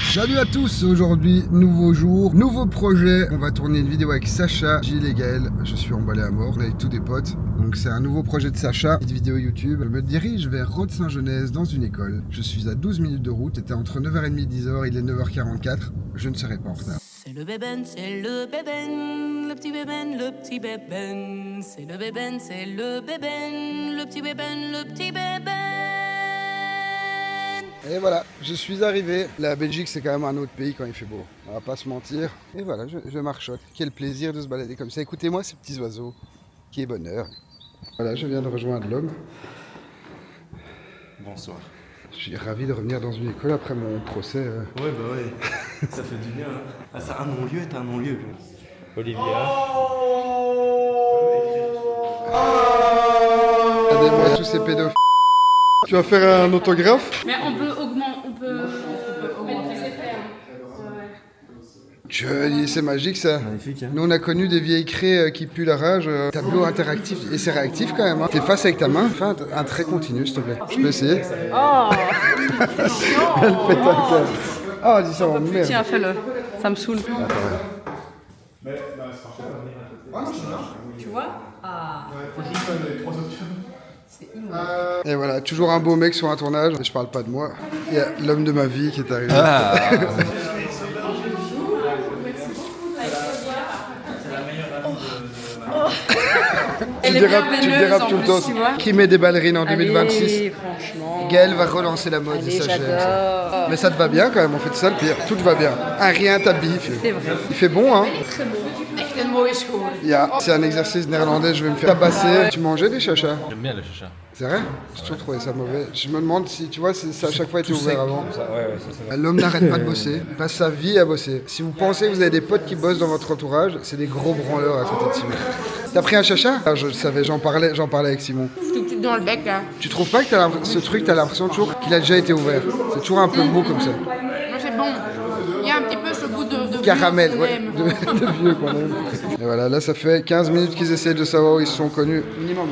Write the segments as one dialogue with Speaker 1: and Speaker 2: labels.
Speaker 1: Salut à tous, aujourd'hui nouveau jour, nouveau projet. On va tourner une vidéo avec Sacha, Gilles et Gaël. Je suis emballé à mort, on est avec tous des potes. Donc c'est un nouveau projet de Sacha, une vidéo YouTube. Je me dirige vers Rode-Saint-Genès dans une école. Je suis à 12 minutes de route, c'était entre 9h30 et 10h, il est 9h44. Je ne serai pas en retard.
Speaker 2: C'est le bébène, c'est le bébène, le petit bébène, le petit bébène. C'est le bébène, c'est le bébène, le petit bébène, le petit bébène.
Speaker 1: Et voilà, je suis arrivé. La Belgique, c'est quand même un autre pays quand il fait beau. On va pas se mentir. Et voilà, je marchote. Quel plaisir de se balader comme ça. Écoutez-moi ces petits oiseaux. Quel bonheur. Voilà, je viens de rejoindre l'homme.
Speaker 3: Bonsoir.
Speaker 1: Je suis ravi de revenir dans une école après mon procès.
Speaker 3: Ouais, bah ouais. Ça fait du bien. Hein. Ah, c'est un non-lieu, t'es un non-lieu. Olivia.
Speaker 1: Regardez-moi tous ces pédophiles. Tu vas faire un autographe?
Speaker 4: Mais on peut augmenter ses paires.
Speaker 1: C'est magique ça.
Speaker 3: Magnifique, hein.
Speaker 1: Nous on a connu des vieilles craies qui puent la rage. Tableau interactif. Et c'est réactif quand même. Hein. T'effaces avec ta main. Fais un trait continu s'il te plaît. Je peux essayer?
Speaker 4: Oh, c'est chiant.
Speaker 1: Elle pète un câble. Ah, dis ça en merde.
Speaker 4: Tiens, fais-le. Ça me saoule. Tu vois? Ah.
Speaker 1: Et voilà, toujours un beau mec sur un tournage. Je parle pas de moi. Il y a l'homme de ma vie qui est arrivé. Tu dérapes tout le temps. Qui met des ballerines en 2026?
Speaker 4: Allez, franchement.
Speaker 1: Gaël va relancer la mode.
Speaker 4: Allez,
Speaker 1: et ça, j'aime, ça.
Speaker 4: j'adore.
Speaker 1: Mais ça te va bien quand même, on fait de ça le pire. Tout te va bien. Un rien t'habille.
Speaker 4: C'est vrai.
Speaker 1: Il fait bon, hein?
Speaker 4: Echt een mooie school.
Speaker 1: C'est un exercice néerlandais, je vais me faire tabasser. Tu mangeais des chachas?
Speaker 3: J'aime bien le chacha.
Speaker 1: C'est vrai? J'ai toujours trouvé ça mauvais. Je me demande si, tu vois, ça à chaque fois été ouvert avant.
Speaker 3: Ouais,
Speaker 1: L'homme n'arrête pas de bosser, il passe sa vie à bosser. Si vous pensez que vous avez des potes qui bossent dans votre entourage, c'est des gros branleurs à côté de Simon. T'as pris un chacha? Ah, je le savais, j'en parlais avec Simon.
Speaker 4: Tout dans le bec, là.
Speaker 1: Tu trouves pas que ce truc, t'as l'impression toujours qu'il a déjà été ouvert? C'est toujours un peu mou comme ça.
Speaker 4: Moi, c'est bon. Il y a un petit peu ce goût de
Speaker 1: Caramel,
Speaker 4: vieux qu'on
Speaker 1: ouais,
Speaker 4: aime.
Speaker 1: de vieux qu'on aime. Et voilà, là ça fait 15 minutes qu'ils essaient de savoir où ils se sont connus. Minimum.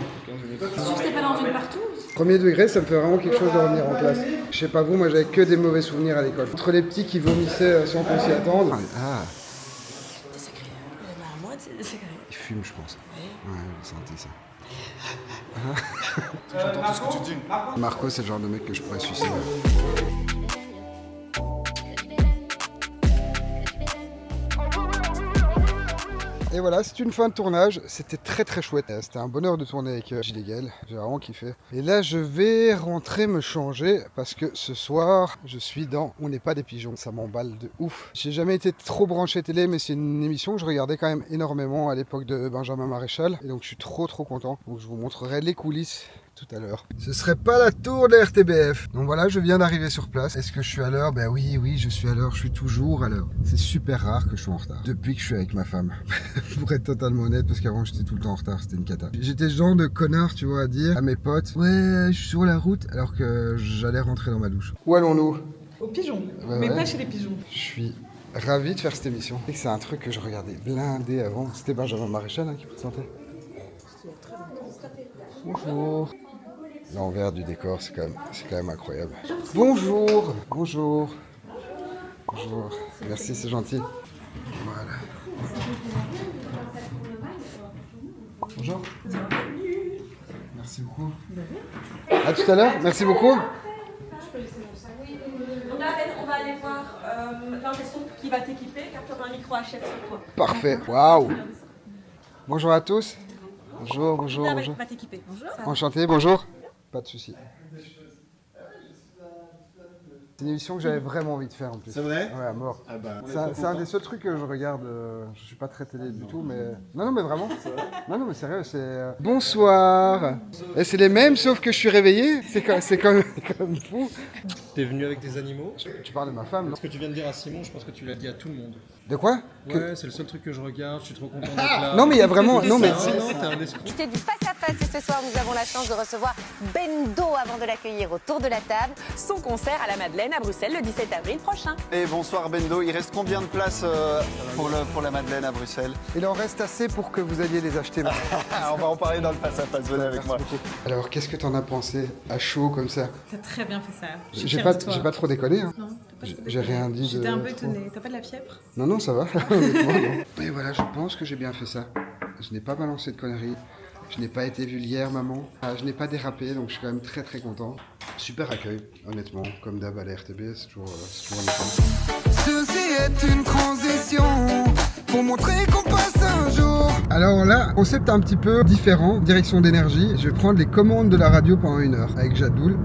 Speaker 4: C'est sûr que c'est pas dans une partouze?
Speaker 1: Premier degré, ça me fait vraiment quelque chose de revenir en classe. Je sais pas vous, moi j'avais que des mauvais souvenirs à l'école. Entre les petits qui vomissaient sans qu'on s'y attende. Ah,
Speaker 2: C'est sacré, hein. Moi, c'est sacré.
Speaker 1: il fume, je pense. Ouais, je sentais ça.
Speaker 3: J'entends tout ce que tu dis.
Speaker 1: Marco, c'est le genre de mec que je pourrais suicider. Et voilà, c'est une fin de tournage, c'était très chouette. C'était un bonheur de tourner avec Gilles et Gaël, j'ai vraiment kiffé. Et là, je vais rentrer me changer parce que ce soir, je suis dans On n'est pas des pigeons. Ça m'emballe de ouf. J'ai jamais été trop branché télé, mais c'est une émission que je regardais quand même énormément à l'époque de Benjamin Maréchal. Et donc, je suis trop content. Donc, je vous montrerai les coulisses tout à l'heure. Ce serait pas la tour de RTBF. Donc voilà, je viens d'arriver sur place. Est-ce que je suis à l'heure? Ben oui, je suis à l'heure. Je suis toujours à l'heure. C'est super rare que je sois en retard. Depuis que je suis avec ma femme. Pour être totalement honnête, parce qu'avant j'étais tout le temps en retard. C'était une cata. J'étais ce genre de connard, tu vois, à dire à mes potes, ouais, je suis sur la route, alors que j'allais rentrer dans ma douche. Où allons-nous?
Speaker 5: Aux pigeons,
Speaker 1: Ouais,
Speaker 5: mais
Speaker 1: ouais.
Speaker 5: pas chez les pigeons.
Speaker 1: Je suis ravi de faire cette émission. Et que c'est un truc que je regardais blindé avant. C'était Benjamin Maréchal qui présentait. Bonjour. L'envers du décor, c'est quand même incroyable. Bonjour. Merci, c'est gentil. Voilà. Bonjour. Merci beaucoup. À tout à l'heure. Merci beaucoup.
Speaker 6: On va aller voir l'ingé son qui va t'équiper, car tu auras un micro HF sur toi.
Speaker 1: Parfait. Waouh. Bonjour à tous. Bonjour.
Speaker 6: Va t'équiper. Bonjour.
Speaker 1: Enchanté, bonjour. Pas de souci. C'est une émission que j'avais vraiment envie de faire en plus.
Speaker 3: C'est vrai?
Speaker 1: Ouais, à mort.
Speaker 3: Ah bah,
Speaker 1: C'est un des seuls trucs que je regarde. Je suis pas très télé du tout, mais. Non, mais vraiment. Non, mais sérieux, c'est. Bonsoir. Et c'est les mêmes, sauf que je suis réveillé. C'est comme fou.
Speaker 7: T'es venu avec tes animaux?
Speaker 1: Tu parles de ma femme, non?
Speaker 7: Ce que tu viens de dire à Simon, je pense que tu l'as dit à tout le monde.
Speaker 1: De quoi?
Speaker 7: Ouais, c'est le seul truc que je regarde, je suis trop content d'être là.
Speaker 1: Non, mais il y a vraiment. Non, mais.
Speaker 7: Non, t'es un escroc.
Speaker 8: C'était du face-à-face
Speaker 5: si ce soir nous avons la chance de recevoir Bendo avant de l'accueillir autour de la table.
Speaker 8: Son concert à la Madeleine à Bruxelles le 17 avril prochain.
Speaker 9: Et bonsoir Bendo, il reste combien de places pour la Madeleine à Bruxelles?
Speaker 1: Il en reste assez pour que vous alliez les acheter.
Speaker 9: On va en parler dans le face-à-face, venez avec moi.
Speaker 1: Beaucoup. Alors, qu'est-ce que t'en as pensé à chaud comme ça?
Speaker 4: T'as très bien fait ça.
Speaker 1: J'ai pas trop déconné. Hein.
Speaker 4: Non, t'as pas trop
Speaker 1: J'ai
Speaker 4: déconné.
Speaker 1: rien dit de...
Speaker 4: J'étais un peu
Speaker 1: trop.
Speaker 4: étonnée. T'as pas de la fièvre?
Speaker 1: Non, ça va. Honnêtement, non. Et voilà, je pense que j'ai bien fait ça. Je n'ai pas balancé de conneries. Je n'ai pas été vulgaire, maman. Je n'ai pas dérapé, donc je suis quand même très très content. Super accueil, honnêtement. Comme d'hab à la RTB, c'est toujours un effort.
Speaker 10: Ceci est une transition pour montrer qu'on passe un jour.
Speaker 1: Alors là, concept un petit peu différent, direction d'énergie. Je vais prendre les commandes de la radio pendant 1 heure avec Jadoul.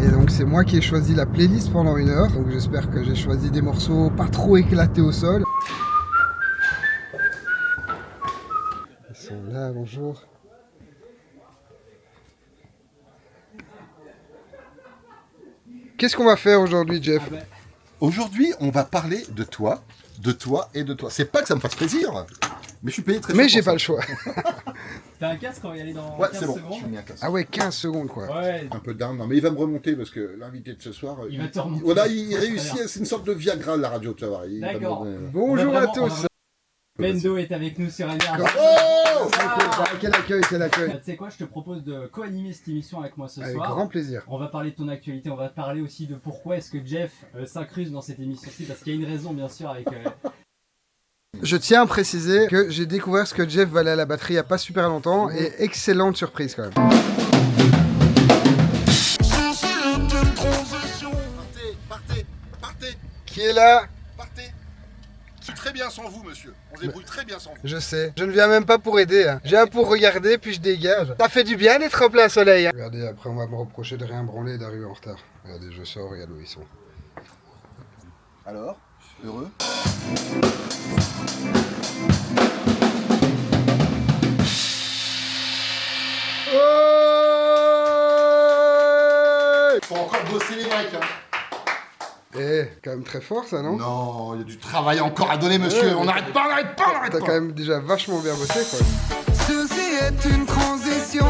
Speaker 1: Et donc c'est moi qui ai choisi la playlist pendant 1 heure. Donc j'espère que j'ai choisi des morceaux pas trop éclatés au sol. Ils sont là, bonjour. Qu'est-ce qu'on va faire aujourd'hui, Jeff?
Speaker 11: Aujourd'hui, on va parler de toi et de toi. C'est pas que ça me fasse plaisir, mais je suis payé très cher.
Speaker 1: Mais j'ai pas le choix.
Speaker 7: T'as un casque, on va y aller dans
Speaker 11: Ouais,
Speaker 7: 15
Speaker 11: c'est bon,
Speaker 7: secondes.
Speaker 11: je mis un casque.
Speaker 1: Ah ouais, 15 secondes quoi.
Speaker 7: Ouais,
Speaker 11: Un peu down, non, mais il va me remonter parce que l'invité de ce soir,
Speaker 7: il va te remonter.
Speaker 11: voilà, il réussit, c'est une sorte de Viagra la radio, tu vas voir. Il va me
Speaker 7: D'accord.
Speaker 11: donner-
Speaker 1: Bonjour à tous.
Speaker 7: Bendo est avec nous sur LR.
Speaker 11: Oh
Speaker 1: Quel accueil, quel accueil.
Speaker 7: Tu sais quoi, je te propose de co-animer cette émission avec moi ce
Speaker 1: Avec
Speaker 7: soir.
Speaker 1: grand plaisir.
Speaker 7: On va parler de ton actualité, on va parler aussi de pourquoi est-ce que Jeff s'incruse dans cette émission-ci, parce qu'il y a une raison bien sûr avec...
Speaker 1: Je tiens à préciser que j'ai découvert ce que Jeff valait à la batterie il n'y a pas super longtemps et excellente surprise quand même.
Speaker 11: Partez,
Speaker 1: Qui est là?
Speaker 11: partez. C'est très bien sans vous, monsieur. On se débrouille très bien sans vous.
Speaker 1: Je sais. Je ne viens même pas pour aider. Hein. Je viens pour regarder puis je dégage. Ça fait du bien d'être en plein soleil. Hein. Regardez, après on va me reprocher de rien branler et d'arriver en retard. Regardez, je sors, regarde où ils sont.
Speaker 11: Alors, heureux? Faut encore bosser les mecs, hein.
Speaker 1: Eh, quand même très fort ça, non?
Speaker 11: Non, il y a du travail encore à donner, monsieur.
Speaker 1: Ouais,
Speaker 11: On
Speaker 1: mais
Speaker 11: n'arrête pas, on n'arrête pas, on n'arrête
Speaker 1: T'as
Speaker 11: pas.
Speaker 1: quand même déjà vachement bien bossé quoi.
Speaker 10: Ceci est une transition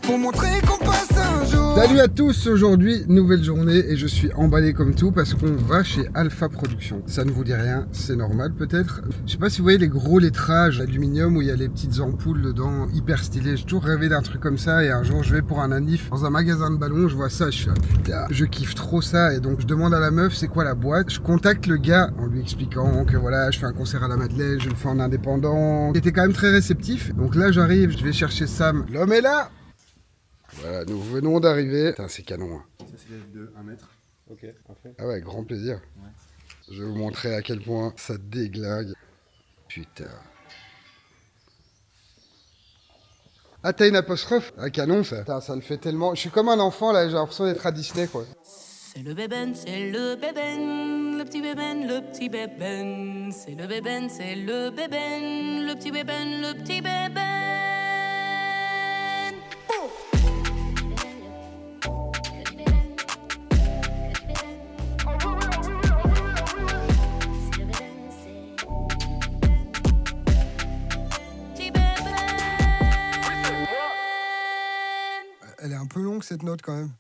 Speaker 10: pour montrer qu'on passe un jour.
Speaker 1: Salut à tous, aujourd'hui nouvelle journée et je suis emballé comme tout parce qu'on va chez Alpha Production. Ça ne vous dit rien, c'est normal peut-être. Je sais pas si vous voyez les gros lettrages d'aluminium où il y a les petites ampoules dedans, hyper stylées. J'ai toujours rêvé d'un truc comme ça et un jour je vais pour un anniv dans un magasin de ballons, je vois ça, je suis ah putain, je kiffe trop ça et donc je demande à la meuf c'est quoi la boîte. Je contacte le gars en lui expliquant que voilà, je fais un concert à la Madeleine, je le fais en indépendant. Il était quand même très réceptif. Donc là j'arrive, je vais chercher Sam. L'homme est là. Voilà, nous venons d'arriver. Putain, c'est canon. Hein.
Speaker 11: Ça, c'est de 1 mètre. Ok, parfait.
Speaker 1: Ah ouais, grand plaisir. Ouais. Je vais vous montrer à quel point ça déglingue. Putain. Ah, t'as une apostrophe? Ah, canon ça. Putain, ça le fait tellement. Je suis comme un enfant là, j'ai l'impression d'être à Disney quoi.
Speaker 2: C'est le bébé, c'est le bébé, le petit bébé, le petit bébé. C'est le bébé, c'est le bébé, le petit bébé, le petit bébé.
Speaker 1: Elle est un peu longue cette note quand même.